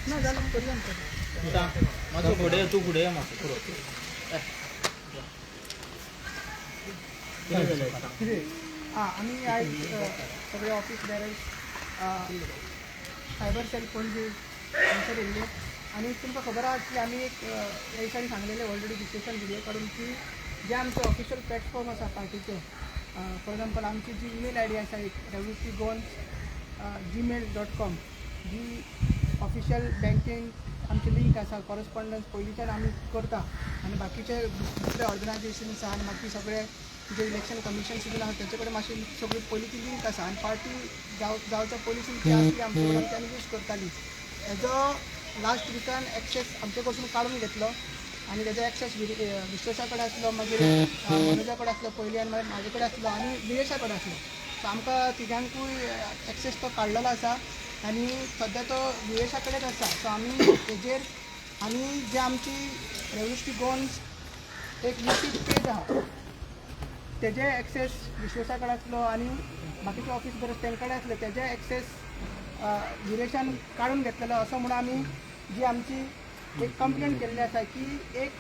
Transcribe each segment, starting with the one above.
ना झालं पर्यंत माझं पुढे तू पुढे ये माझं पुढे आम्ही आज सगळे ऑफिस बॅरर्स सायबर सेल पणजी आमचे येयले आणि तुमकां खबर आहा की आमी एक ह्या दिसांनी सांगलेले ऑलरेडी डिस्कशन व्हिडिओ काडून की जे आमचे ऑफिशियल प्लॅटफॉर्म आसा पार्टीचे फॉर एग्जाम्पल आमची जी ईमेल आय डी आसा एक wcgoans@gmail.com जी ऑफिशियल बँकेन आमची लिंक आसा कॉरस्पॉन्डन्स पयलींच्यान आमी करता आनी बाकीचे दुसरे ऑर्गनायजेशन्स आसा आनी बाकी सगळे जे इलेक्शन कमिशन बीन आसा तेचे कडेन मातशी सगळी पयलीं ती लिंक आसा आनी पार्टी जावच्या पयलींसून ती आसली आमचे कडेन ती आमी यूज करताली हेजो लास्ट विकान एक्सेस आमचे कडसून काडून घेतलो आनी तेजो एक्सेस विश्वेशा कडेन आसलो मागीर मनोजा कडेन आसलो पयलीं आनी मागीर म्हाजे कडेन आसलो आनी निलेशा कडेन आसलो सो आमकां तिगांकूय एक्सेस तो काडलेलो आसा आनी सद्या तो निलेशा कडेन आसा सो आमी तेजेर आनी जे आमची रेव्होल्युशनरी गोन्स एक यूट्यूब पेज आहा तेजे एक्सेस विश्वेशा कडेन आसलो आनी बाकीचे ऑफिस बरें तेंचे कडेन आसले तेजे एक्सेस निलेशान काडून घेतलेलो असो म्हणून आमी जी आमची एक कंप्लेंट केल्ली आसा की एक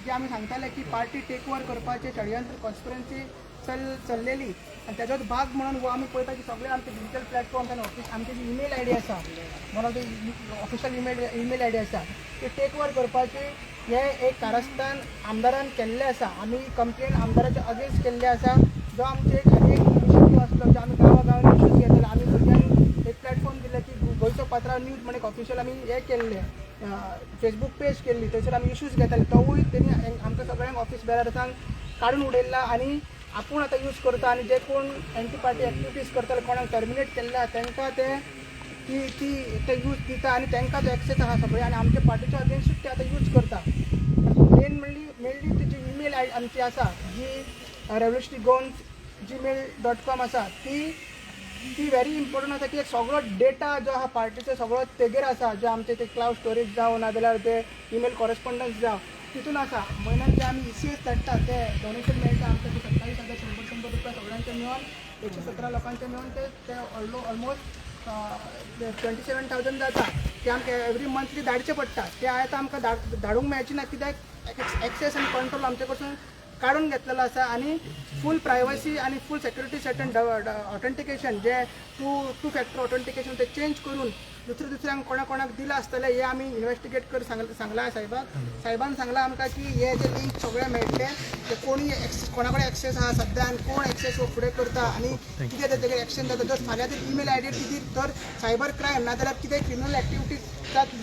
जे आमी सांगताले की पार्टी टेक ओवर करपाचे षडयंत्र कॉन्स्पिरन्सी चल्लेली आनी तेजोच भाग म्हणून वो आमी पळयता की सगळे आमचे डिजिटल प्लॅटफॉर्म्स आनी ऑफिस आमची जी ईमेल आय डी आसा one of the official email I D आसा ते टेक ओवर करपाचे हे एक कारस्थान आमदारान केल्लें आसा आमी कंप्लेन आमदाराच्या अगेन्स्ट केल्ले आसा जो आमचे एक इनिशिएटीव आसलो जो आमी गांवागांवांनी इश्यूज घेतले आमी भुरग्यांक एक प्लॅटफॉर्म दिले की गोंयचो पात्रांव न्यूज म्हणून एक ऑफिशियल आमी हे केल्ले फेसबूक पेज केल्ली थंयसर आमी इश्यूज घेताले तोवूय तेणी आमकां सगळ्यांक ऑफिस बेरर्सांक काडून उडयला आनी आपूण आतां यूज करता आनी जे कोण एंटी पार्टी एक्टिविटीज करताले कोणाक टर्मिनेट केल्ल्या तांकां ते यूज दिता आनी तांकां जो एक्सेस आहा सगळे आनी आमच्या पार्टीच्या अगेन्स्टूच ते आतां यूज करता मेनली जी ईमेल आय आमची आसा जी revolutionarygoans@gmail.com आसा ती व्हेरी इम्पॉर्टंट आसा की सगळो डेटा जो आहा पार्टीचो सगळो तेगेर आसा जे आमचे ते क्लाउड स्टोरेज जावं नाजाल्यार ते ईमेल कॉरस्पॉन्डन्स जावं तितून आसा म्हयन्याक जे आमी ECS धाडटा ते डोनेशन मेळटा आमकां ते 27,100 रुपया सगळ्यांचे मेळोन 117 लोकांचे मेळोन ते ऑलमोस्ट 27,000 जाता ते आमकां एवरी मंथली धाडचे पडटा ते आतां आमकां धाडूंक मेळचे ना कित्याक एक्सेस आनी कंट्रोल आमचे कडसून काडून घेतलेलो आसा आनी फूल प्रायवसी आनी फूल सेक्युरिटी सेट ऑथेंटिकेशन जे टू फॅक्टर ऑथेंटिकेशन ते चेंज करून दुसऱ्यांक कोणाक दिला आसतले हे आमी इन्वेस्टिगेट कर सांगला साहेबान सांगला आमकां की हे जे लिंक सगळे मेळटले ते कोणी कोणा कडेन एक्सेस आहा सद्या आनी कोण एक्सेस हो फुडें करता आनी कितें तेजेर एक्शन जाता जर फाल्यां ती ईमेल आय डी तर सायबर क्रायम नाजाल्यार कितें क्रिमिनल एक्टिविटीज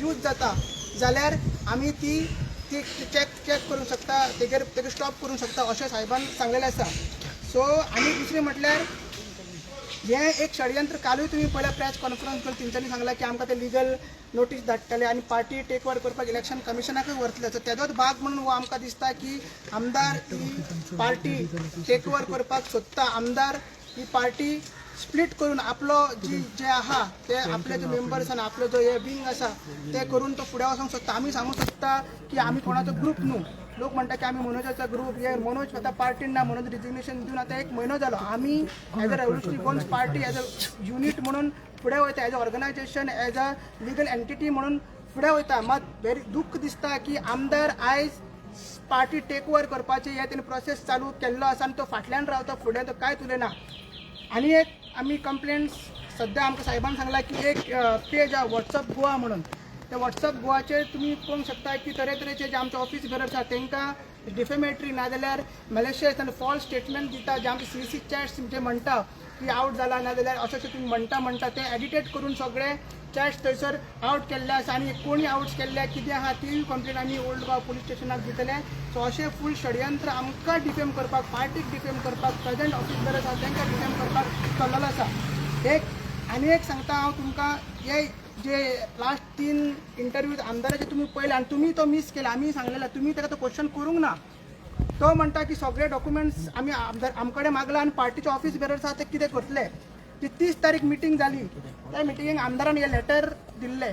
यूज जाता जाल्यार आमी ती चेक करूंक शकता तेजेर स्टॉप करूंक शकता अशें साहेबान सांगलेलें आसा सो आनी दुसरें म्हटल्यार हे एक षडयंत्र कालूय तुमी पयल्या प्रेस कॉन्फरन्स करून तेंच्यांनी सांगला की आमकां ते लिगल नोटीस धाडटले आनी पार्टी टेक ओवर करपाक इलेक्शन कमिशनाकूय व्हरतले सो तेजोच भाग म्हणून हो आमकां दिसता की आमदार ही पार्टी टेक ओवर करपाक सोदता आमदार ही पार्टी स्प्लिट करून आपलो जे आहा ते आपले जे मेंबर्स आनी आपलो जो हे विंग आसा ते करून तो फुडें वचोंक सोदता आमी सांगूंक सोदता की आमी कोणाचो ग्रूप न्हू लोक म्हणटा की आमी मनोजाचो ग्रूप हे मनोज आतां पार्टीन ना मनोज रिजिग्नेशन दिवन आतां 1 म्हयनो जालो आमी as a revolutionary Goans party as a unit म्हणून फुडें वयता as a organisation as a legal entity म्हणून फुडें वयता मात व्हेरी दुख्ख दिसता की आमदार आयज पार्टी टेक ओवर करपाचे हे तेणी प्रोसेस चालू केल्लो आसा आनी तो फाटल्यान रावता फुडें तो कांयच उलयना आनी एक आमी कंप्लेंट्स सद्या आमकां साहेबान सांगला की एक पेज आहा WhatsApp गोवा म्हणून त्या WhatsApp गोवाचेर तुमी पळोवंक शकता की तरेतरेचे जे आमचे ऑफिस बेरर्स आसा तांकां डिफेमेटरी नाजाल्यार मॅलिशियस आनी फॉल्स स्टेटमेंट दिता जे आमचे CC चॅट्स जे म्हणटा की आउट जाला नाजाल्यार अशें तुमी म्हणटा ते एडिटेट करून सगळे चॅट्स थंयसर आउट केल्ले आसा आनी कोणी आउट केल्ले कितें आहा ती कंप्लेन आमी ओल्ड गोवा पुलीस स्टेशनाक दितले सो अशें फूल षडयंत्र आमकां डिफेम करपाक पार्टीक डिफेम करपाक प्रेझेंट ऑफिस बेरर्स आसा तांकां डिफेम करपाक चल्लेलो आसा आनी एक सांगता हांव तुमकां हे जे लास्ट 3 इंटरव्यूज आमदाराचे तुमी पळयले आनी तुमी तो मिस केला आमी सांगलेला तुमी ताका तो क्वेश्चन करूंक ना तो म्हणटा की सगळे डॉक्युमेंट्स आमी आमकडे मागला आनी पार्टीचे ऑफिस बेरर्स आसा ते कितें करतले ती 30 तारीख मिटींग जाली त्या मिटिंगेक आमदारान हे लेटर दिल्ले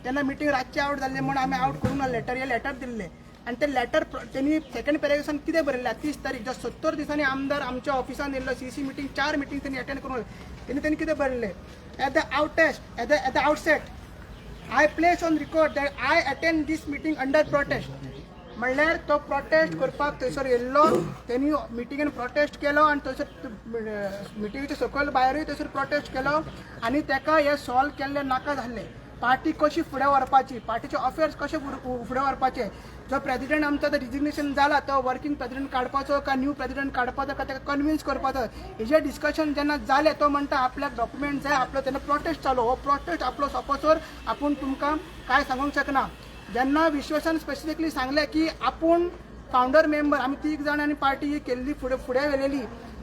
तेन्ना मिटींग रातचे आउट जाल्ले म्हूण आमी आउट करूंक ना हे लेटर दिल्ले आनी ते लेटर तेणी सेकंड पॅरेग्राफान कितें बरयल्लें 30 तारीख जो 70 दिसांनी आमदार आमच्या ऑफिसान येयल्लो CC मिटींग 4 मिटींग तेणी अटेंड करून तेणी कितें बरयल्लें at the outset I place on record that I attend this meeting under protest. म्हणल्यार तो प्रोटेस्ट करपाक थंयसर येयल्लो, तेणी मिटिंगेन प्रोटेस्ट केलो आनी थंयसर मिटिंगेच्या सकयल भायरूय थंयसर प्रोटेस्ट केलो आनी ताका हे सॉल्व केल्लें नाका जाल्लें. पार्टी कशी फुडें व्हरपाची, पार्टीचे अफेर्स कशे फुडें व्हरपाचे. जो प्रेसिडेंट आमचो तो रिजिग्नेशन जाला तो वर्किंग प्रेसिडेंट काडपाचो काय न्यू प्रेसिडेंट काडपाचो काय ताका कन्विन्स करपाचो, हेजें डिस्कशन जेन्ना जालें तो म्हणटा आपल्याक डॉक्युमेंट जाय, आपलो तेन्ना प्रोटेस्ट चालू. हो प्रोटेस्ट आपलो सोंपोसर आपूण तुमकां काय सांगूंक शकना. जेन्ना विश्वेसान स्पेसिफिकली सांगलें की आपूण फावंडर मेंबर आमी 3 जाण आनी पार्टी ही केल्ली फुडें व्हेलेली,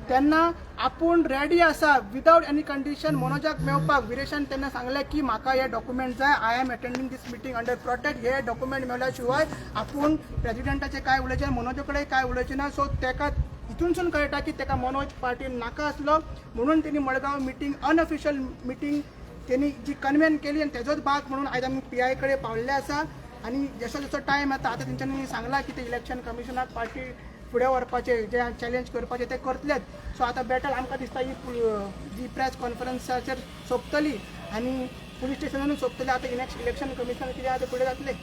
तेन्ना आपूण रेडी आसा विदाउट एनी कंडिशन मनोजाक मेळपाक. विरेशान तेन्ना सांगलें की म्हाका हे डॉक्युमेंट जाय, I am attending this meeting under protect. हे डॉक्युमेंट मेळ्ळ्या शिवाय आपूण प्रेसिडेंटाचें काय उलयचें ना, मनोजा कडेन काय उलयचें ना. सो ताका हितूनसून कळटा की ताका मनोज पार्टीन नाका आसलो, म्हणून तेणी मडगांव मिटींग अनऑफिशियल मिटींग तेणी जी कन्वेन केली आनी तेजोच भाग म्हणून आयज आमी PI कडेन पावल्ले आसा. आनी जसो जसो टायम येता आतां तेंच्यांनी सांगलां की ते इलेक्शन कमिशनाक पार्टी फुडें व्हरपाचे जे चॅलेंज करपाचे ते करतलेच. सो आतां बॅटल आमकां दिसता ही जी प्रेस कॉन्फरन्साचेर सोंपतली आनी पुलीस स्टेशनानूच सोंपतली. आतां नेक्स्ट इलेक्शन कमिशन कितें आतां फुडें जातलें.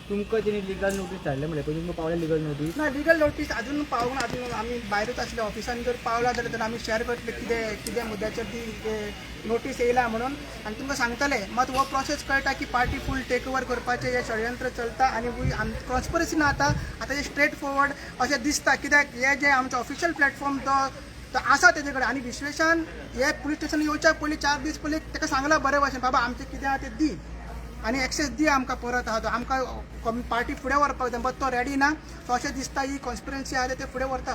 तुमकां तेणी लिगल नोटीस धाडले म्हळ्यार तुमकां पावल्या लिगल नोटीस? ना, लिगल नोटीस अजून पावूंक ना. अजून आमी भायरूच आसले. ऑफिसान जर पावला जाल्यार आमी शेअर करतले कितें मुद्द्याचेर ती नोटीस येयला म्हणून आनी तुमकां सांगतले. मात हो प्रोसेस कळटा की पार्टी फूल टेक ओवर करपाचें हे षडयंत्र चलता आनी कॉन्स्पिरसी ना. आतां हे स्ट्रेट फॉरवर्ड अशें दिसता कित्याक हे जे आमचो ऑफिशियल प्लॅटफॉर्म तो आसा तेजे कडेन. आनी विश्वेशान हे पुलीस स्टेशन येवच्या पयलीं 4 दीस पयलीं ताका सांगलां बरे भशेन बाबा आमचें कितें आहा तें दी आनी एक्सेस दी आमकां परत आहा तो आमकां पार्टी फुडें व्हरपाक जाय. बट तो रेडी ना. सो अशें दिसता ही कॉन्स्पिरन्सी आहा ते फुडें व्हरता.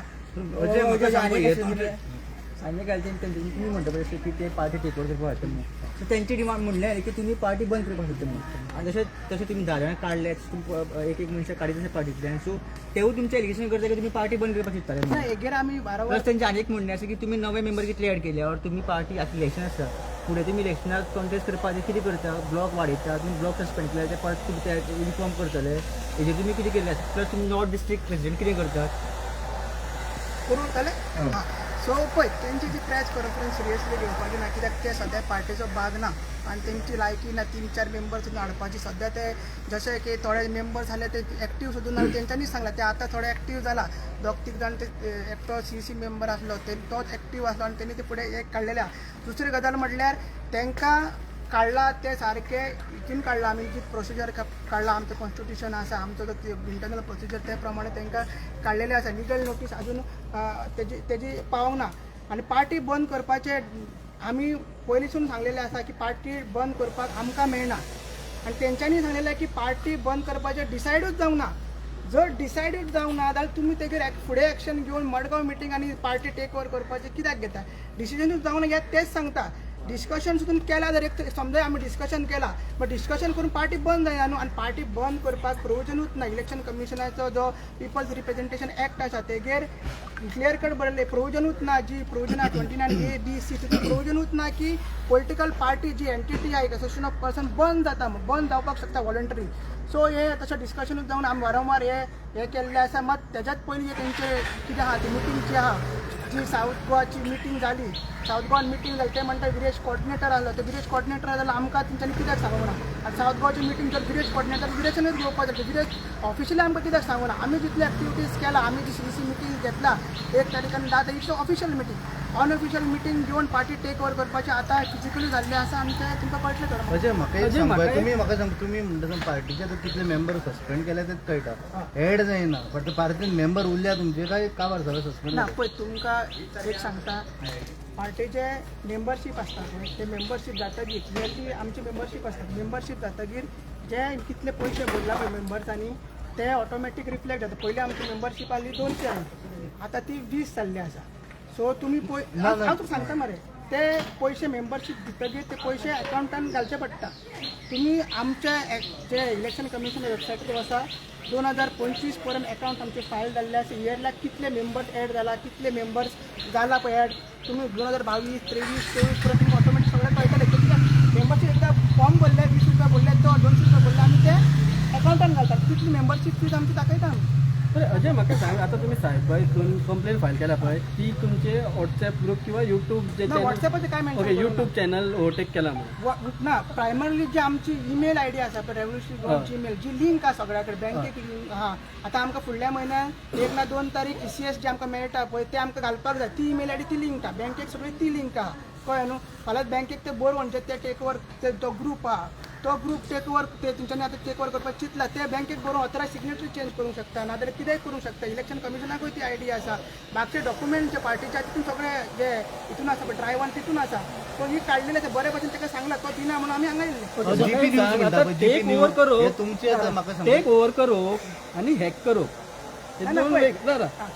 सान्य घालचे तुम्ही म्हणटा पळय की ते पार्टी टेक ओवर करपाक शकता म्हणून. सो तेंची डिमांड म्हणलें की तुमी पार्टी बंद करपाक शकता म्हणून. आनी तशें तुमी 10 जाणां काडले, एक मनशां काडीत आसा पार्टींतल्यान. सो तेवूय तुमचें एलिगेशन करता की तुमी पार्टी बंद करपाक शकताले ना, म्हणून. हेजेर आमी वारंवार प्लस तेंचे आनी एक म्हणणें आसा की तुमी नवे मेंबर कितले एड केले और तुमी पार्टी आतां इलेक्शन आसा फुडें तुमी इलेक्शनाक कॉन्टेस्ट करपाक कितें करता, ब्लॉक वाडयता, तुमी ब्लॉक सस्पेंड केले ते परत तुमी ते इन्फॉर्म करतले, हेजेर तुमी कितें केलें आसा. प्लस तुमी नॉर्थ डिस्ट्रिक्ट प्रेसिडेंट कितें करतात करूं जालें. सो पळय तेंची जी प्रेस कॉन्फरन्स सिरियसली घेवपाची ना कित्याक ते सद्या पार्टीचो भाग ना आनी तेंची लायकी ना 3-4 मेंबर्स हाडपाची. सद्या ते जशे की थोडे मेंबर्स जाले ते एक्टीव सुद्दां ना. तेंच्यांनी सांगलां ते आतां थोडे एक्टीव जाला. 2-3 जाण ते एकटो CC मेंबर आसलो तोच एक्टीव आसलो आनी तेणी ते फुडें एक काडलेले आहा. दुसरी गजाल म्हटल्यार तांकां काडला ते सारके हितून काडला आमी जी प्रोसिजर काडला आमचें कॉन्स्टिट्यूशन आसा आमचो जो इंटरनल प्रोसिजर ते प्रमाणे तांकां काडलेले आसा. लिगल नोटीस अजून तेजी पावूंक ना. आनी पार्टी बंद करपाचे आमी पयलींसून सांगलेलें आसा की पार्टी बंद करपाक आमकां मेळना आनी तेंच्यांनी सांगलेलें की पार्टी बंद करपाचें डिसायडूच जावंक ना. जर डिसायडूच जावंक ना जाल्यार तुमी तेजेर फुडें एक्शन घेवन मडगांव मिटींग आनी पार्टी टेक ओवर करपाचें कित्याक घेता. डिसिजनूच जावंक ना हे तेच सांगता. डिस्कशन सुद्दां केला जर एक समजा आमी डिस्कशन केला बट डिस्कशन करून पार्टी बंद जायना न्हू. आनी पार्टी बंद करपाक प्रोविजनूच ना. इलेक्शन कमिशनाचो जो पिपल्स रिप्रेझेंटेशन एक्ट आसा तेजेर क्लियर कट बरयले प्रोविजनूच ना. जी प्रोविजन आहा 29A, B, C तितून प्रोविजनूच ना की पॉलिटिकल पार्टी जी एंटिटी आहा एसोसिएशन ऑफ पर्सन बंद जाता बंद जावपाक शकता वॉलंटरी. सो हे तशें डिस्कशनूच जावन आमी वारंवार हे केल्लें आसा. मात तेज्याच पयलीं तेंचे कितें आहा ती मिटींग जी आहा जी साऊथ गोवाची मिटींग जाली, साऊथ गोवान मिटींग जाली ते म्हणटा विरेश कॉर्डिनेटर आसलो. ते विरेश कॉर्डिनेटर जाल्यार आमकां तेंच्यांनी कित्याक सांगूंक ना. आनी साऊथ गोवाची मिटींग जर विरेश कॉर्डिनेटर विरेशनूच घेवपाक जाय. विरेश ऑफिशियली आमकां कित्याक सांगूंक ना. आमी जितली एक्टिविटीज केला आमी जी CC मिटींग घेतला 1 तारखेर 10 तारीख ऑफिशियल मिटींग. अनऑफिशियल मिटींग घेवन पार्टी टेक ओवर करपाचें आतां फिजिकली जाल्लें आसा आनी तें तुमकां कळटलें थोडें. अशें म्हाका सांग तुमी म्हणटा पार्टीचे कितले मेंबर सस्पेंड केले तेच कळटा. एड जायना बट पार्टीन मेंबर उरल्या तुमचे काय काबार सगळे सस्पेंड ना. पळय तुमकां एक सांगता पार्टीचे मेंबरशीप आसता पळय ते मेंबरशीप जातकीर इयरली आमची मेंबरशीप आसता. मेंबरशीप जातकीर जे कितले पयशे भरला पळय मेंबर्सांनी ते ऑटोमॅटीक रिफ्लेक्ट जाता. पयलीं आमची मेंबरशीप आसली 200 आतां ती 20 जाल्ली आसा. सो तुमी हांव तुका सांगता मरे ते पयशे मेंबरशीप दितकीर ते पयशे अकावंटान घालचे पडटा. तुमी आमच्या जे इलेक्शन कमिशन वेबसायटीर आसा 2025 पर्यंत अकावंट आमचे फायल जाल्ले आसा. इयरला कितले मेंबर्स एड जाला कितले मेंबर्स जाला पळय एड तुमी 2022, 23, 24 पर्यंत तुमी ऑटोमॅटीक सगळें कळटलें. कित्याक मेंबरशीप एकदा फॉर्म भरले 20 रुपया भरले तो 200 रुपया भरले आमी ते अकावंटान घालतात. कितली मेंबरशीप फीज आमची दाखयता आमी. बरं अजय म्हाका सांग आता तुम्ही सायबर हितून कंप्लेन फायल केला पळय ती तुमचे व्हॉट्सॲप ग्रुप किंवा युट्यूब जे ना व्हॉट्सॲपाचेर काय mention okay YouTube channel overtake केला म्हणून ना प्रायमरली जी आमची ईमेल आयडी आसा पळय रेव्होल्युशन जीमेल जी लिंक आसा सगळ्या कडेन बँकेक लिंक हा आतां आमकां फुडल्या म्हयन्यान 1 ना 2 तारीख ECS जी आमकां मेळटा पळय ते आमकां घालपाक जाय ती ईमेल आयडी ती लिंक आहा बँकेक सगळी ती लिंक आहा कळ्ळें न्हू फाल्यां बँकेक ते बोर म्हणजे ते टेक ओवर तो ग्रुप आहा तो ग्रुप टेक ओवर ते तेंच्यांनी आतां टेक ओवर करपाक चिंतला ते बँकेक बरोवन ऑथरायज सिग्नेचरी चेंज करूंक शकता नाजाल्यार कितेंय करूंक शकता इलेक्शन कमिशनाकूय ती आयडी आसा मागचे डॉक्युमेंट जे पार्टीच्या तितून सगळे जे हितून आसा पळय ड्रायव्हान तितून आसा तो ही काडलेले ते बरे भशेन ताका सांगला तो दिना म्हणून आमी हांगा येयल्ले GP न्यूज म्हणटा आता पळय, टेक GP न्यूज, ओव्हर करो हे तुमचे आता म्हाका सांगा टेक ओव्हर करोप आणि हॅक करोप हे दोन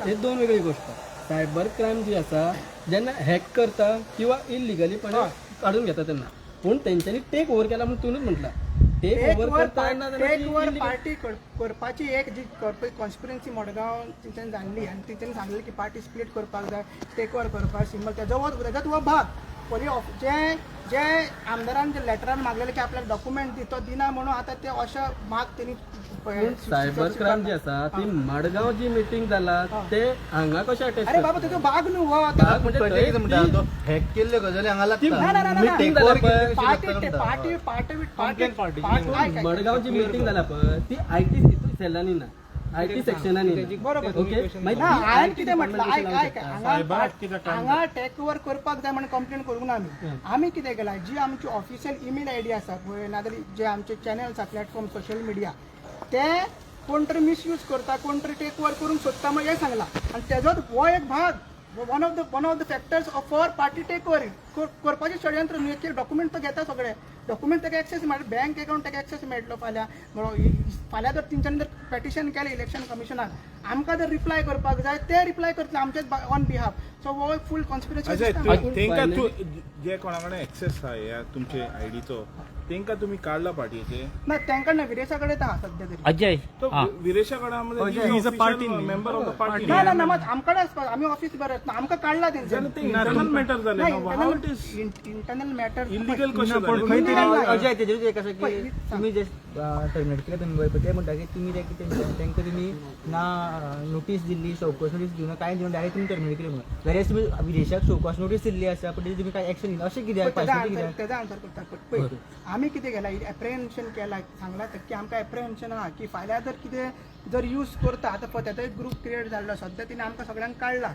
हे दोन वेगळी गोष्ट सायबर क्रायम जी आसा जेन्ना हॅक करता किंवा इलिगलीपणे काढून घेता तेन्ना पूण तेंच्यांनी टेक ओव्हर केला म्हणून तुनूच म्हटला टेक ओव्हर करता टेक ओवर पार्टी करपाची एक जी कॉन्स्पिरन्सी मडगांव तेंच्यांनी जाणली आनी तेंच्यांनी सांगलें की पार्टी स्प्लीट करपाक जाय टेक ओवर करपाक सिंबल तेजोच हो भाग पयलीं जे जे आमदारान जे लेटरान मागलेले की आपल्याक डॉक्युमेंट दी तो दिना म्हणून आतां ते अशे माग तेणी सायबर क्रायम जी आसा ती मडगांव जी मिटींग जाला ते हांगा कशें अटॅच अरे बाबा तेजो भाग न्हू हो भाग म्हणजे कशें कितें म्हणटा तो हॅक केल्ले गजाली हांगा ती लागता मीटिंग जाला पळय पार्टी मडगांव जी मिटींग जाला पळय ती IT सेलांनी ना IT सेक्शनांनी बरोबर ओके ना हांवें कितें म्हटलं हांगा टेक ओवर करपाक जाय म्हणून कंप्लेन करूंक ना आमी कितें केलां जी आमची ऑफिशियल ईमेल आयडी आसा पळय नाजाल्यार जे आमचे चॅनल्स आसा प्लॅटफॉर्म सोशल मिडिया ते कोण तरी मिसयूज करता कोण तरी टेक ओवर करूंक सोदता म्हणून हें सांगलां आनी तेजोच हो एक भाग one of the factors for party take over करपाचें षडयंत्र न्हू एक डॉक्युमेंट तो घेता सगळे डॉक्युमेंट ताका एक्सेस मेळटा बँक अकाउंट ताका एक्सेस मेळटलो फाल्यां जर तेंच्यांनी जर पेटिशन केलें इलेक्शन कमिशनाक आमकां जर रिप्लाय करपाक जाय ते रिप्लाय करतले आमचेच ऑन बिहाफ सो हो फूल कॉन्स्पिरसी तेंका तू जे कोणा कडेन एक्सेस आहा ह्या तुमचे आयडीचो तेंका तुम्ही काढला पार्टीचे ना तांकां ना विरेसा कडेन आहा सद्या तरी अजय तो विरेशा कडेन मेंबर ऑफ द पार्टी ना ना ना मग आमकडे आसपास आम्ही ऑफिस बरत ना आमकां काढला तेंच्यांनी ते इंटरनल मॅटर जाले how it is internal matter illegal कशें जालें अजय तेजेरूच एक आसा की तुम्ही जे टर्मिनेट केले तुम्ही ते म्हणटा की तुम्ही जे तांकां तुमी ना नोटीस दिल्ली चौकस नोटीस दिवना काय दिवन डायरेक्ट तुमी टर्मिनेट केले म्हणून वेरेज तुमी विदेशाक चौकस नोटीस दिल्ली आसा पण तुमी काय एक्शन दिना अशें कित्याक तेजा आन्सर करता पळय आमी कितें केलां एप्रिहेन्शन केलां सांगलां की आमकां एप्रिहेन्शन आहा की फाल्यां जर कितें जर यूज करता आतां पळय एक ग्रूप क्रिएट जाल्लो सद्या तिणें आमकां सगळ्यांक काडला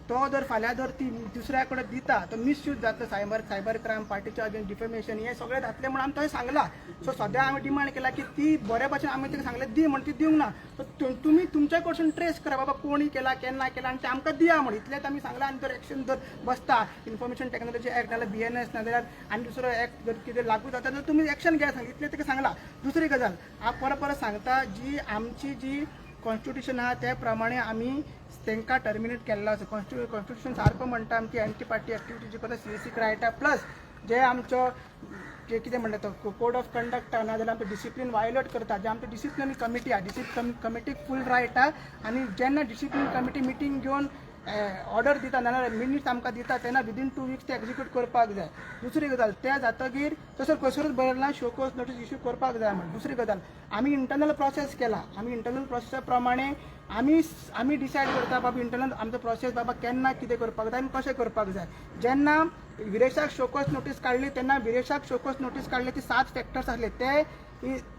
तो जर फाल्यां जर ती दुसऱ्या कडेन दिता तो मिसयूज जाता सायबर क्रायम पार्टीचे अगेन्स्ट डिफेमेशन हे सगळें जातलें म्हणून आमी थंय सांगलां सो सद्या आमी डिमांड केला की ती बरे भशेन आमी तिका सांगलें दी म्हण ती दिवंक ना सो तुमी तुमच्या कडसून ट्रेस करा बाबा कोणी केला केन्ना केला आनी ते आमकां दिया म्हण इतलेंच आमी सांगलां आनी जर एक्शन जर बसता इन्फॉर्मेशन टेक्नॉलॉजी एक्ट नाजाल्यार BNS नाजाल्यार आनी दुसरो एक्ट जर कितें लागू जाता जाल्यार तुमी एक्शन घ्या सांग इतलें तिका सांगलां दुसरी गजाल हांव परत सांगता जी आमची जी कॉन्स्टिट्यूशन आहा त्या प्रमाणे आमी तांकां टर्मिनेट केल्लो आसा कॉन्स्टिट्यूशन सारको म्हणटा आमची एंटी पार्टी एक्टिविटी जी करता CSC रायटा प्लस जे आमचो जे कितें म्हणटा तो कोड ऑफ कंडक्ट ना जाल्यार आमचो डिसिप्लीन वायोलेट करता जे आमची डिसिप्लिनरी कमिटी आहा डिसिप्लिन कमिटीक फूल रायट आहा आनी जेन्ना डिसिप्लिन कमिटी मिटींग घेवन ऑर्डर दिता नाजाल्यार मिनिट्स आमकां दिता तेन्ना विदीन 2 वीक्स ते एक्झिक्यूट करपाक जाय दुसरी गजाल ते जातकीर तसर खंयसरूच बरयलां शोकोस नोटीस इश्यू करपाक जाय म्हण दुसरी गजाल आमी इंटरनल प्रोसेस केला आमी इंटरनल प्रोसेसा प्रमाणे आमी डिसायड करता बाबा इंटरनल आमचो प्रोसेस बाबा केन्ना कितें करपाक जाय आनी कशें करपाक जाय जेन्ना विरेशाक शोकोस नोटीस काडली तेन्ना विरेशाक शोकोस नोटीस काडली ती 7 फॅक्टर्स आसले ते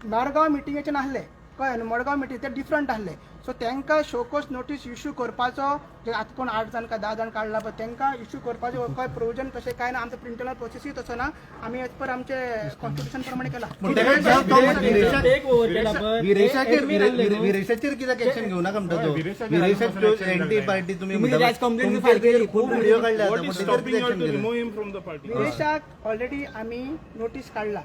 मडगांव मिटिंगेचे नासले कळ्ळें न्हू मडगांव मिटींग ते डिफरंट आसले सो तांकां शोकोस नोटीस इश्यू करपाचो जे आतां कोण 8 जाण काय 10 जाण काडला पळय तांकां इश्यू करपाचो काय प्रोविजन तशें काय ना आमचो इंटरनल प्रोसेसूय तसो ना आमी एज पर आमचे कॉन्स्टिट्यूशन प्रमाणे केला विरेशाचेर कित्याक एक्शन घेवं नाका म्हणटा तो विरेशाक एंटी पार्टी तुमी म्हणटा कंप्लेन फायल केली खूब व्हिडिओ काडले What आतां is पण stopping you तेजेर to action remove him from the party? विरेशाक ऑलरेडी आमी नोटीस काडला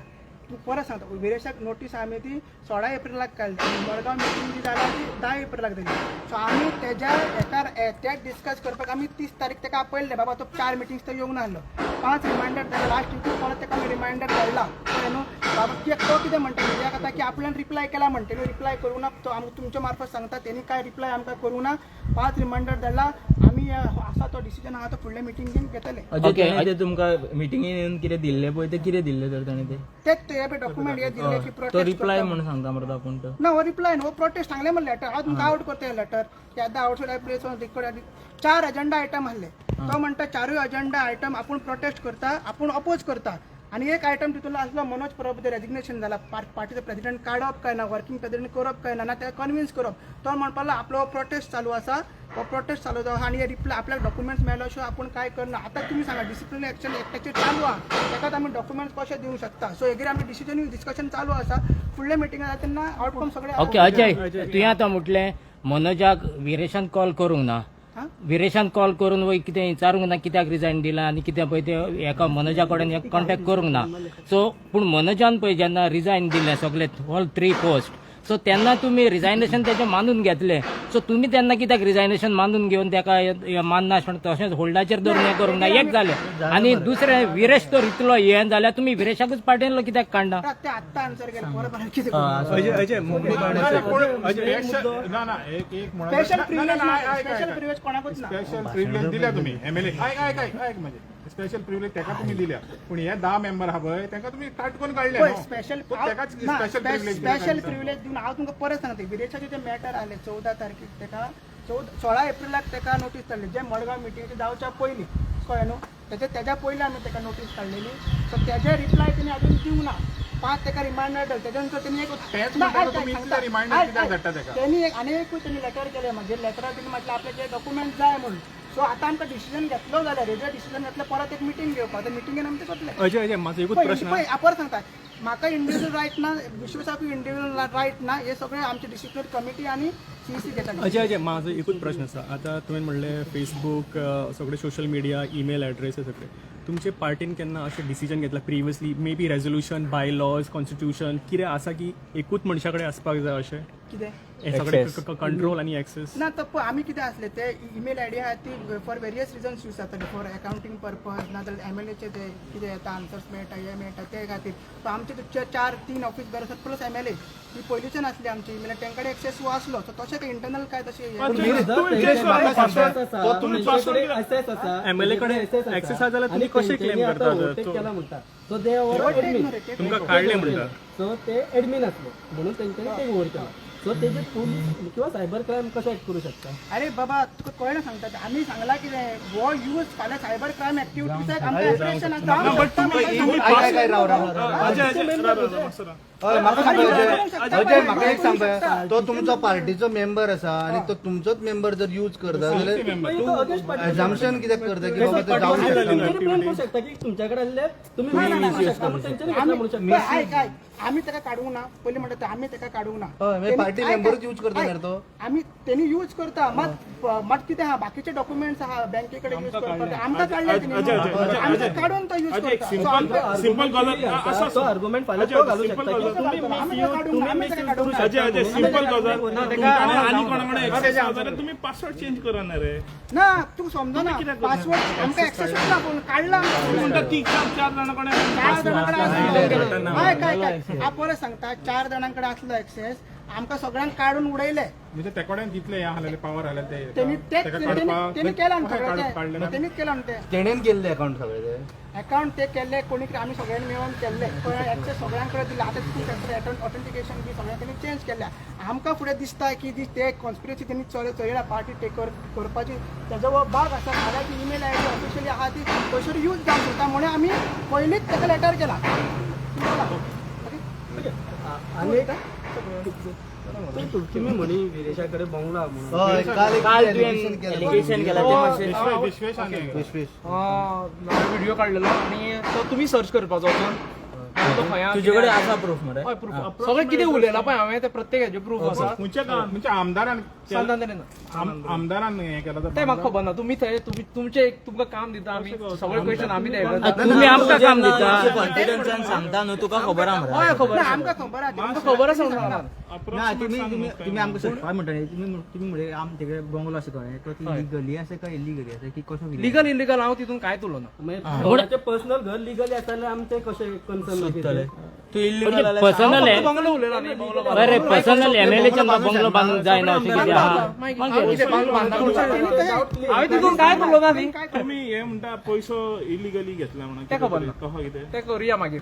तूं परत सांगता विरेशाक नोटीस आमी ती 16 एप्रिलाक काडली मडगांव मिटींग जी जाल्या ती 10 एप्रिलाक दिली सो आमी तेज्या एका तेच डिस्कस करपाक आमी 30 तारीख ताका आपयल्ले बाबा तो 4 मिटिंग्स तो येवंक नासलो 5 रिमायंडर जाले लास्ट वीक परत ताका आमी रिमायंडर धाडला कळ्ळें न्हू बाबा तो कितें म्हणटा कित्याक आतां की आपल्यान रिप्लाय केला म्हणटा न्हू रिप्लाय करूं ना तो आमकां तुमच्या मार्फत सांगता तेणी काय रिप्लाय आमकां करूं ना 5 रिमांयडर धाडला आमी आसा तो डिसिजन आहा तो फुडल्या मिटिंगेन घेतले ओके ते तुमकां मिटिंगेन येवन कितें दिल्ले पळय ते कितें दिल्ले तर ताणें ते तेच डॉक्युमेंट हे दिले की तो प्रोटेस्ट रिप्लाय म्हणून सांगता मरे आपूण तो ना हो रिप्लाय नो प्रोटेस्ट सांगले म्हणले लेटर हांव तुमकां आउट करता लेटर येदा outside place record 4 agenda item आहले तो म्हणटा 4 अजेंडा आयटम आपूण प्रोटेस्ट करता आपूण अपोज करता आणि एक आयटम तितून आसलो मनोज परब रेजिग्नेशन जाला पार्टीचो प्रेसिडेंट काडप काय ना वर्किंग प्रेसिडेंट करप काय ना ते कन्विन्स करप तो म्हणपाक आपलो प्रोटेस्ट चालू आसा हो प्रोटेस्ट चालू आसा आणि रिप्लाय आपल्याक डॉक्युमेंट्स मेळ्ळो अशें आपूण काय करना आतां तुमी सांगा डिसिप्लिनरी एक्शन एकट्याचेर चालू आहा ताकाच आमी डॉक्युमेंट्स कशे दिवंक शकता सो हेजेर आमचें डिस्कशन चालू आसा फुडल्या मिटिंगान जाता तेन्ना आउटकम सगळे ओके अजय तुवें आतां म्हटलें मनोजाक विरेशान कॉल करूंक ना विरेशान कॉल करून वय कितें विचारूंक ना कित्याक रिजायन दिला आनी कित्याक पळय ते एका मनोजा कडेन कॉन्टॅक्ट करूंक ना सो पूण मनोजान पळय जेन्ना रिजायन दिलें सगळे ऑल 3 पोस्ट सो तेन्ना तुमी रिजायनेशन तेजें मानून घेतलें सो तुमी तेन्ना कित्याक रिजायनेशन मानून घेवन तेका मानना तशेंच होल्डाचेर धरून हें करूंक ना एक जालें आनी दुसरें विरेश तो रितलो हें जाल्यार तुमी विरेशाकूच पार्टीन कित्याक काडना ते आत्तां आन्सर केला बरोबर कितें स्पेशल प्रिव्हिलेज कोणाकूच ना स्पेशल प्रिव्हिलेज दिल्या तुम्ही एमएलए ऐक म्हणजे स्पेशल प्रिव्हिलेज तेका तुम्ही दिल्या पण हे 10 मेंबर आहा पळय तेका तुम्ही काटकून काढले न्हू. स्पेशल तेकाच स्पेशल प्रिव्हिलेज स्पेशल प्रिव्हिलेज दिवन हांव तुमकां परत सांगता विरेशाचे जे मॅटर आले 14 तारखेक तेका 16 एप्रिलाक तेका नोटीस धाडली जे मडगांव मिटिंगेची जावच्या पयलीं कळ्ळें न्हू तेच्या पयलीं आमी तेका नोटीस काडलेली सो तेजे रिप्लाय तेणी अजून दिवंक ना 5 तेका रिमांयडर धाडले तेच्या नंतर तेणी तेच म्हणटा तुम्ही इतले रिमांयडर कित्याक धाडटा तेका तेणी आनी एकूय तेणी लेटर केलें म्हणजे लेटरार तेणी म्हटलें आपले जे डॉक्युमेंट जाय म्हणून सो आतां आमकां डिसिजन घेतलो जाल्यार हेजेर डिसिजन घेतलें परत एक मिटींग घेवपाक त्या मिटिंगेन आमी ते करतले अजय माझा एकूच प्रश्न पळय परत सांगता म्हाका इंडिव्हिज्युअल रायट ना विश्वासाकूय इंडिव्हिज्युअल रायट ना हे सगळे आमचे डिसिप्लिनरी कमिटी आणि सीसी घेतात अजय माझं एकूच प्रश्न आसा आतां तुवें म्हणलें फेसबूक सगळे सोशल मिडिया ईमेल एड्रेस हे सगळे तुमचे पार्टीन केन्ना अशें डिसिजन घेतला previously may be resolution bye lodge constitution कितें आसा की एकूच मनशा कडेन आसपाक जाय अशें कितें हे सगळे कंट्रोल आनी एक्सेस ना तर आमी कितें आसले ते ईमेल आयडी आहा ती फॉर वेरियस रिजन्स यूज जाताली फॉर अकाउंटींग पर्पज ना जाल्यार एमएलएचे ते कितें येता आन्सर्स मेळटा हे मेळटा ते खातीर सो आमचे 4-3 ऑफिस बेर आसात प्लस एमएलए ही पयलींच्यान आसली आमची ईमेल तेंकडे एक्सेस आसलो सो तशें काय इंटरनल काय तशें एमएलए कडेन एक्सेस आसा जाल्यार तुमी कशें क्लेम करता सो ते तुमकां काडले म्हणटा सो ते एडमिन असले म्हणून तेंच्यांनी टेक ओव्हर केला सो तेजे पोलीस किंवा सायबर क्रायम कशें एक्ट करू शकता अरे बाबा तुका कळना सांगता आमी सांगला कितें हो यूज फाल्यां सायबर क्रायम एक्टिविटीजाक आमकां एप्रिशिएशन म्हाका म्हाका एक सांग तो तुमचो पार्टीचो मेंबर आसा आणि तो तुमचोच मेंबर जर यूज करता जाल्यार एग्जाम्पशन कित्याक करता की बाबा ते जावंक शकता की तुमच्याकडे आसले तुम्ही आमी तेका काडूंक ना पयलीं म्हणटा आमी तेका काडूंक ना हय पार्टी मेंबरूच यूज करता मरे तो आमी तेणी यूज करता मात कितें आहा बाकीचे डॉक्युमेंट्स आहा बँके कडेन यूज करता आमकां काडले तेणी आमकां काडून तो यूज करता सिंपल गजाल आसा तो आर्ग्युमेंट फाल्यां तो घालू शकता की अजय सिंपल गजाल आणि कोणाकडे एक्सेस आसा जाल्यार तुम्ही पासवर्ड चेंज करा ना रे ना तू समजना पासवर्ड आमकां एक्सेस ना पूण काडला म्हणटा ती 4 जाणांकडे 4 जाणांकडे काय परत सांगता 4 जाणांकडे आसलो एक्सेस आमकां सगळ्यांक काडून उडयले म्हणजे ते कडेन तितले हे आसलेले पावर आसलेले ते तेणी केला तेणीच केला ते तेणेन केल्ले अकाउंट सगळे ते अकाउंट ते केल्ले कोणी आमी सगळ्यांनी मेळून केल्ले पण एक्सेस सगळ्यांकडे दिले आतां तितून ऑथेंटिकेशन बी सगळ्यांनी तेणी चेंज केल्या आमकां फुडें दिसता की ते कॉन्स्पिरसी तेणी चलयला पार्टी टेक करपाची तेजो हो भाग आसा नाल्यार ती ईमेल आयडी ऑफिशियली आहा ती खंयसर यूज जावंक शकता म्हणून आमी पयलींच ताका लेटर केला आणि तुम्ही म्हणी विदेशाकडे बंगला हय काल एलिगेशन केला ते मातशें विश्वेश आणि विश्वेश व्हिडिओ काढलेलो आणि तो तुम्ही सर्च करपाचो तो तुजे कडेन आसा प्रूफ मरे सगळें कितें उलयलां पळय हांवें ते प्रत्येकाचे प्रूफ आसा म्हणजे आमदारान सांगता तेणें आमदारान हे केला तें म्हाका खबर ना तुमी थंय तुमचे तुमकां काम दिता आमी सगळे क्वेश्चन आमी ते तुमी आमकां काम दिता कॉन्फिडन्सान सांगता न्हू तुका खबर आहा मरे हय खबर आमकां खबर आहा आमकां खबर आसा म्हणून ना तुम्ही आमकां सोदपा म्हणटा न्ही तुम्ही म्हणजे आमचे बंगलो आसा तो लिगली आसा काय इलिगली आसा की कसो लिगल इलिगल हांव तितून कांयच उलोवना म्हणजे पर्सनल घर लिगली आसा जाल्यार आमचे कशें कन्सर्न तू इल्लीगल पर्सनल आहे बंगलो उलयला न्ही बंगलो बरे पर्सनल एमएलएच्या बंगलो बांधूक जायना अशें कितें आहा हांवें तितून कांयच उलोवना न्ही तुम्ही हे म्हणता पैसो इलिगली घेतला म्हणून तें खबर ना. कहो कितें तें करुया मागीर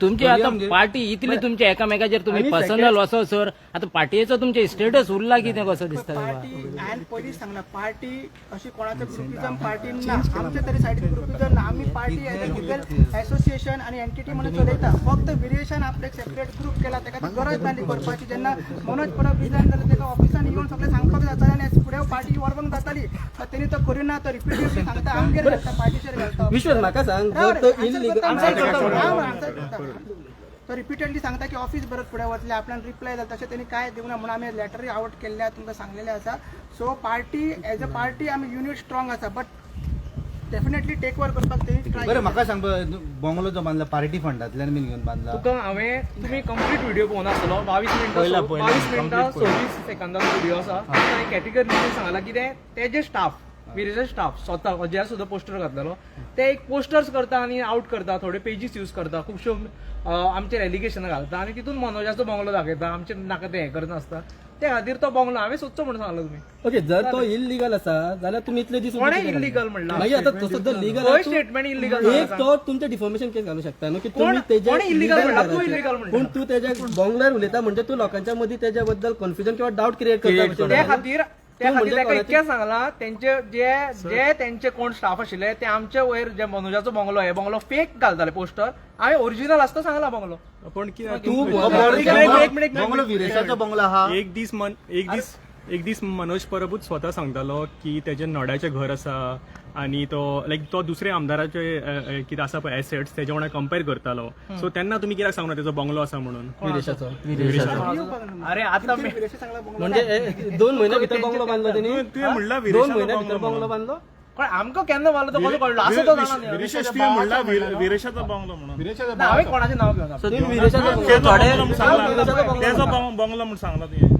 तुमची आता पार्टी इतली तुमच्या एकामेकाचेर तुम्ही पर्सनल असो सर आता पार्टीचो तुमचे स्टेटस उरला कितें कसो दिसता पार्टी हांवें पयलींच सांगला पार्टी अशी कोणाचं ग्रुपिझम पार्टी ना आमच्या तरी सायडीन ग्रुपिझम ना आम्ही party as a legal association आणि एंटिटी म्हणून चलयता फक्त विरेशन आपले सेपरेट ग्रुप केला ताका ती गरज नासली करपाची जेन्ना मनोज परब रिजायन जालें ताका ऑफिसान येवन सगळें सांगपाक जातालें आनी फुडें पार्टी व्हरपाक जाताली तेणी तो करिना तो रिपिटेडली सांगता आमगेर घालता पार्टीचेर घालता विश्वास म्हाका सांग जर तो इलिगल तो रिपिटेडली सांगता की ऑफिस बरं फुडें वतले आपल्यान रिप्लाय जाता तशें तेणी काय दिवना म्हणून आमी लेटरी आवट केल्ल्या तुमकां सांगलेलें आसा so party as a party आमी युनिट स्ट्रॉंग आसा बट डेफिनेटली टेक ओवर करपाक तेणी ट्राय बरं म्हाका सांग बंगलो जो बांधला पार्टी फंडांतल्यान बीन घेवन बांधला तुका हांवें तुम्ही कंप्लीट व्हिडिओ पळोवन आसतलो 22 मिनटां 26 सेकंदाचो व्हिडिओ आसा हांवें कॅटेगरी सांगला कितें ते जे स्टाफ विरेचो स्टाफ स्वता ज्यार सुद्दां पोस्टर घातलेलो ते एक पोस्टर्स करता आनी आउट करता थोडे पेजीस यूज करता खुबश्यो आमचेर एलिगेशनां घालता आनी तितून मनोजाचो बंगलो दाखयता आमचे नाका ते हें करनासता ते खातीर तो बंगलो हांवें सोदचो म्हणून सांगलो तुमी ओके जर तो इलिगल आसा जाल्यार तुम्ही इतले दीस कोणें इल्लिगल म्हणला मागीर आता तसो जर लीगल खंय स्टेटमेंट इल्लिगल एक तो तुमचे डिफॉर्मेशन केस घालू शकता न्हू की तुम्ही तेजे कोणी illegal म्हणला? तू घराचे. illegal म्हणला. पूण तू तेज्या बंगल्यार उलयता म्हणजे तू लोकांच्या मदीं तेज्या बद्दल कन्फ्युजन किंवा डाऊट क्रिएट करता त्या खातीर म्हणजे ताका कोणाचे- इतकें सांगला तेंचे जे तेंचे कोण स्टाफ आशिल्ले ते आमच्या वयर जे मनोजाचो बंगलो हे बंगलो फेक घालताले पोस्टर हांवें ओरिजिनल आसता सांगला बंगलो पण तू बंगलो विरेशाचो बंगलो आहा एक दीस मनोज परबूच स्वता सांगतालो की तेजे नोड्याचें घर आसा आनी तो लायक तो दुसरे आमदाराचे कितें आसा पळय एसेट्स तेजे वांगडा कंपेर करतालो सो तेन्ना तुमी कित्याक सांगना तेजो बंगलो आसा म्हणून विदेशाचो अरे आतां सांगला म्हणजे 2 महिन्या भितर बंगलो बांधलो तेणी तुवें म्हणला 2 महिन्या भितर बंगलो बांधलो पण आमकां केन्ना बांदलो तो कसो कळलो असं तो जाणा न्ही. विरेश तुवें म्हणला विरेशाचो बंगलो म्हणून विरेशाचो ना, हांवें कोणाचें नांव घेवना तुम्ही विदेशाचो बंगलो म्हणून सांगला तुवें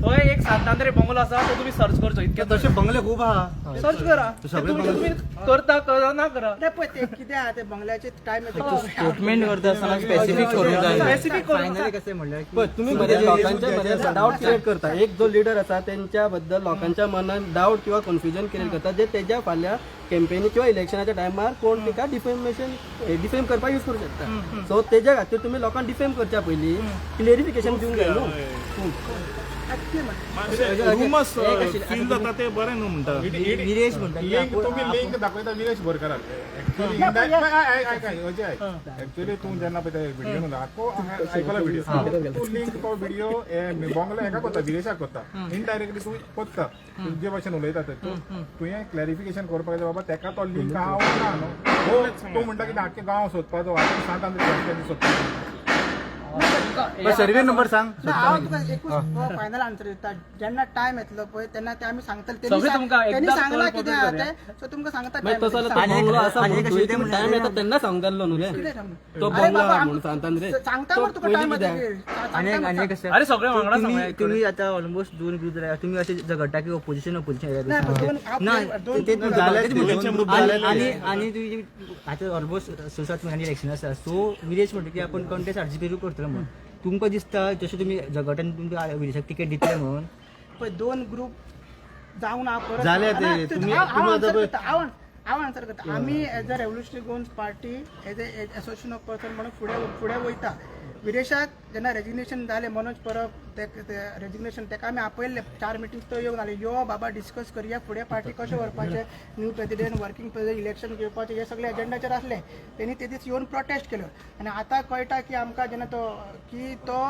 तो एक सातांद्रे बंगलो आसा तो तुम्ही सर्च करचो इतके तसे बंगले खूप आहा सर्च करा सगळे तुम्ही करता करा ना करा नाही पण ते कितें आहा ते बंगल्याचे टायम येता स्टेटमेंट करता आसतना स्पेसिफिक करूंक जाय स्पेसिफिक करून फायनली कशें म्हणल्यार की पण तुम्ही मध्ये लोकांच्या मनात डाऊट क्रिएट करता एक जो लीडर आसा त्यांच्या बद्दल लोकांच्या मनात डाऊट किंवा कन्फ्युजन क्रिएट करता जे तेज्या फाल्या कॅम्पेनी किंवा इलेक्शनाच्या टायमार कोण तिका डिफेम करपाक यूज करू शकता सो तेज्या खातीर तुम्ही लोकांक डिफेम करच्या पयलीं क्लिअरिफिकेशन दिवंक जाय न्हू रुमस फील जाता ते बरें न्हू म्हणटा विरेश म्हणटा की लिंक तुम्ही लिंक दाखयता विरेश बोरकाराक एक्चुअली तू जेन्ना पळय व्हिडिओ आयकला व्हिडिओ तू लिंक तो व्हिडिओ बंगलो हेका करता विरेशाक करता इनडायरेक्टली तू कोत्ता तू जे भाशेन उलयता ते तुवें क्लॅरिफिकेशन करपाक जाय बाबा तेका तो लिंक हांव ना न्हू तूं म्हणटा की आख्खे गांव सोदपाचो सांत आंद्रे सोदपाचो सर्वे नंबर सांग हांव तुका एकूच फायनल आन्सर दिता जेन्ना टायम येतलो पळय तेन्ना ते आमी सांगतले सगळे तुमकां त्यांनी एकदां सांगला call कितें आहा ते सो तुमकां सांगता मागीर तसो जाल्यार तो बंगलो आसा म्हणून टायम येता तेन्ना सांगूंक जाल्लो न्हू रे तो बंगलो आहा म्हणून सांगता रे सांगता बरं तुका टायम आणि कशें अरे सगळे वांगडा तुम्ही आता ऑलमोस्ट 2 ग्रुप जाल्यार तुम्ही असे झगडटा की ओपोजिशन आणि तुम्ही आता ऑलमोस्ट 6-7 महिन्यांनी इलेक्शन आसा सो विरेश म्हणटा की आपण कॉन्टेस्ट आरजीपी करतलो म्हणून तुमकां दिसता जशें तुमी झगडटान तुमकां विरेशाक तिकेट दितले म्हणून पळय 2 ग्रुप जावन हांव परत जाले ते, ना, तुम्ही- हांव तुम्ही answer आता करता, हांव आन्सर करता आमी as a revolutionary Goans party as a association of person म्हणून फुडें वयता विरेशाक जेन्ना रेजिग्नेशन जालें मनोज परब ते रेजिग्नेशन तेका आमी आपयल्ले 4 मिटींग तो येवन आले यो बाबा डिस्कस करया फुडें पार्टी कशें व्हरपाचें new president working president election घेवपाचें हे सगळे एजेंडाचेर आसले तेणी ते दीस येवन प्रोटेस्ट केलो आनी आतां कळटा की आमकां जेन्ना तो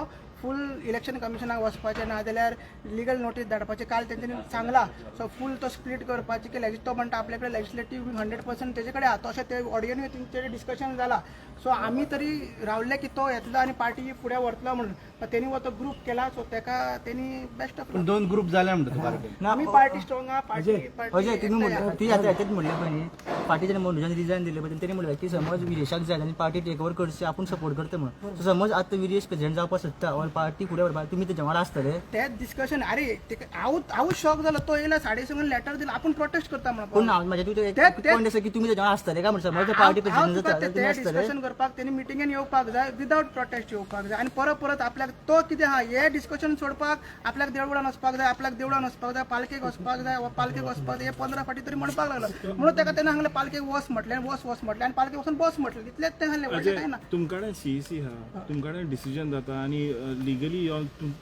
फूल इलेक्शन कमिशनाक वचपाचें ना जाल्यार लिगल नोटीस धाडपाचें काल तेंच्यांनी सांगला सो फूल तो स्प्लीट करपाचें की तो म्हणटा आपले कडेन लेजिस्लेटीव 100% तेजे कडेन आहा तशें ते ऑडियोनी तेंचे डिस्कशन जाला सो आमी तरी रावल्ले की तो येतलो आनी पार्टी फुडें व्हरतलो म्हणून पण त्यांनी वो तो ग्रुप केला सो तेका त्यांनी बेस्ट ऑफ पण 2 ग्रुप झाले म्हणतो पार्टी आम्ही पार्टी स्ट्रॉंग हा पार्टी अजय तुम्ही म्हणलं ती आता याच्यात म्हणले पाहिजे पार्टीच्या मनोजाने रिझाईन दिले पाहिजे त्यांनी म्हणलं की समज विरेशाक जाय आणि पार्टी टेक ओव्हर करची आपण सपोर्ट करतो म्हणून So समज आता विरेश प्रेसिडेंट जावपाक सोदता ऑल पार्टी फुडें व्हरपाक तुम्ही तेच्या वांगडा आसतले तेच डिस्कशन अरे हांव शॉक जालो तो येयला 7:30 लेटर दिला आपण प्रोटेस्ट करता म्हणून पूण माझ्या तुझं एक पॉईंट आसा की तुम्ही तेच्या वांगडा आसतले काय म्हणून समज पार्टी प्रेसिडेंट जाता जाल्यार तुम्ही आसतले डिस्कशन करपाक त्यांनी मिटिंगेन येवपाक जाय विदाउट प्रोटेस्ट येवपाक जाय आणि परत आपल्याक तो कितें हा हे डिस्कशन सोडपाक आपल्याक देवळान वचपाक जाय आपल्याक देवळान वचपाक जाय पालखेक वचपाक जाय पालखेक वचपाक जाय हे 15 फाटी तरी म्हणपाक लागलो म्हणून तेका तेन्ना सांगलें पालखेक वच म्हटलें वच म्हटलें आनी पालखेक वचून बस म्हटलें इतलेंच तें सांगलें व्हडलें काय ना तुमकडे सीईसी हा तुमकडे डिसिजन जाता आणि लिगली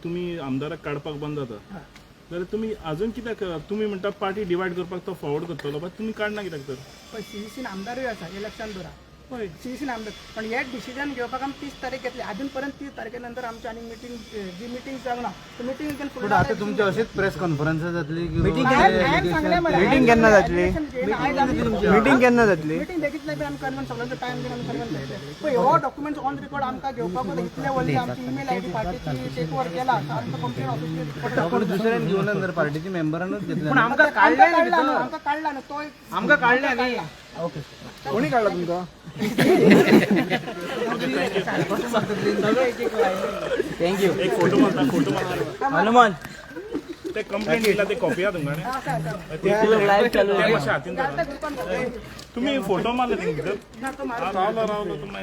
तुम्ही आमदाराक काडपाक बंद जाता जाल्यार तुम्ही अजून कित्याक तुम्ही म्हणटा पार्टी डिवायड करपाक तो फॉरवर्ड करतलो बट तुम्ही काडना कित्याक तर पण सीईसीन आमदारूय आसा इलेक्शन दरा हय सीईसीन आमदार पण हे डिसिजन घेवपाक आमी 30 तारीख घेतली अजून पर्यंत 30 तारखेनंतर आमची आनी मिटींग जी मिटींग जावंक ना ती मिटींग पण आता तुमची अशीच प्रेस कॉन्फरन्स जातली की मीटिंग केन्ना जातली? मीटिंग केन्ना जातली मीटिंग बेगीच नाही आमी कन्वेंट सगळ्यांचो टायम दिवन आमी कन्वेंट जातले पण हो डॉक्युमेंट्स ऑन रेकॉर्ड आमकां घेवपाक इतले व्हडली आमची ईमेल आयडी पार्टीची टेक ओव्हर केला आमचो कंप्लेन ऑफिस आपण दुसऱ्यान घेऊन नंतर पार्टीची मेंबरानच घेतले पण आमकां काढले न्ही भितर आमकां काढला ना तो आमकां काढले न्ही कोणी काढला तुमका थँक्यू एक फोटो मारता हनुमान ते कंप्लेंट दिला ते कॉपी हा तुमकडे लाईव्ह चालू ते मातशें हातीन धरा. तुम्ही फोटो मारले न्ही भितर रावलो तुम्ही